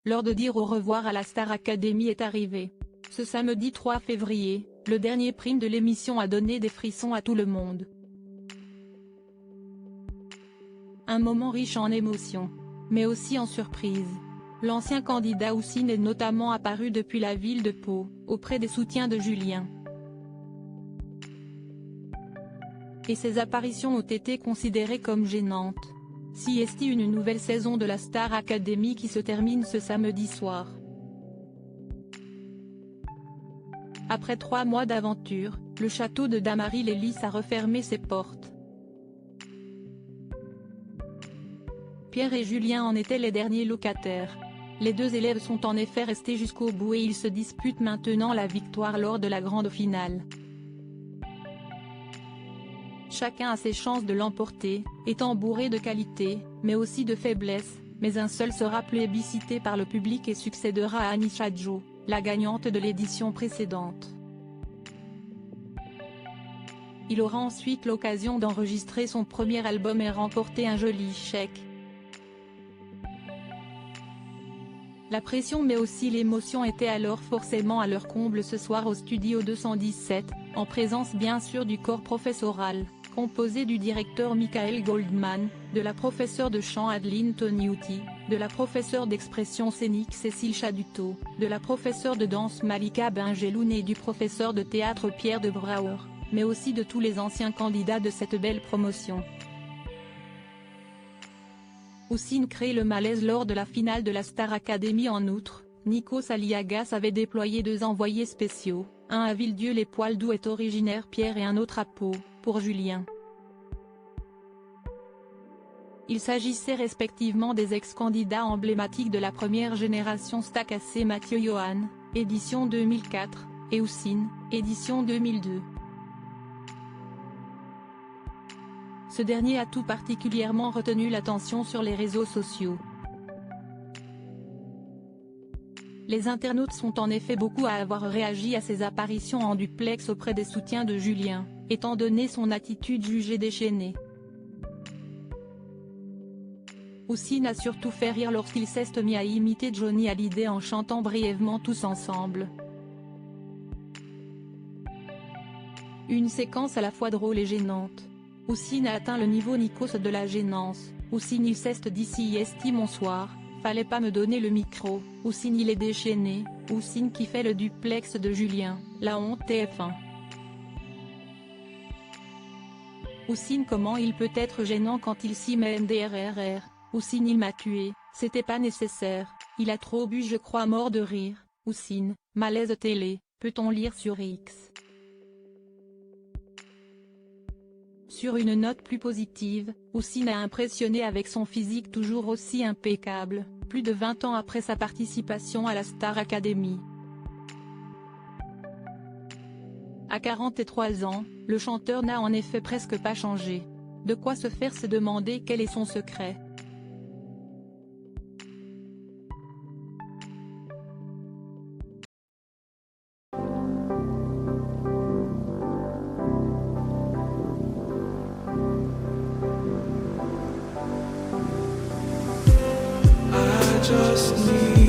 L'heure de dire au revoir à la Star Academy est arrivée. Ce samedi 3 février, le dernier prime de l'émission a donné des frissons à tout le monde. Un moment riche en émotions, mais aussi en surprises. L'ancien candidat Houssine est notamment apparu depuis la ville de Pau, auprès des soutiens de Julien. Et ses apparitions ont été considérées comme gênantes. Si est une nouvelle saison de la Star Academy qui se termine ce samedi soir. Après 3 mois d'aventure, le château de Damary-les-Lys a refermé ses portes. Pierre et Julien en étaient les derniers locataires. Les deux élèves sont en effet restés jusqu'au bout et ils se disputent maintenant la victoire lors de la grande finale. Chacun a ses chances de l'emporter, étant bourré de qualités, mais aussi de faiblesses, mais un seul sera plébiscité par le public et succédera à Annie Chadjo, la gagnante de l'édition précédente. Il aura ensuite l'occasion d'enregistrer son premier album et remporter un joli chèque. La pression mais aussi l'émotion étaient alors forcément à leur comble ce soir au studio 217, en présence bien sûr du corps professoral, composé du directeur Michael Goldman, de la professeure de chant Adeline Toniuti, de la professeure d'expression scénique Cécile Chaduto, de la professeure de danse Malika Benjeloun et du professeur de théâtre Pierre de Brouwer, mais aussi de tous les anciens candidats de cette belle promotion. Houssine crée le malaise lors de la finale de la Star Academy. En outre, Nikos Aliagas avait déployé 2 envoyés spéciaux, un à Villedieu-les-Poils d'où est originaire Pierre et un autre à Pau, pour Julien. Il s'agissait respectivement des ex-candidats emblématiques de la première génération Stacassé Mathieu Johan, édition 2004, et Houssine, édition 2002. Ce dernier a tout particulièrement retenu l'attention sur les réseaux sociaux. Les internautes sont en effet beaucoup à avoir réagi à ses apparitions en duplex auprès des soutiens de Julien, étant donné son attitude jugée déchaînée. Houssine a surtout fait rire lorsqu'il s'est mis à imiter Johnny Hallyday en chantant brièvement tous ensemble. Une séquence à la fois drôle et gênante. Houssine a atteint le niveau Nikos de la gênance. Houssine il s'est dit si bonsoir, fallait pas me donner le micro. Houssine il est déchaîné. Houssine qui fait le duplex de Julien, la honte TF1. Houssine comment il peut être gênant quand il s'y met MDRRR. Houssine il m'a tué, c'était pas nécessaire, il a trop bu je crois mort de rire. Houssine, malaise télé, peut-on lire sur X. Sur une note plus positive, Houssine a impressionné avec son physique toujours aussi impeccable, plus de 20 ans après sa participation à la Star Academy. À 43 ans, le chanteur n'a en effet presque pas changé. De quoi se faire se demander quel est son secret. Just need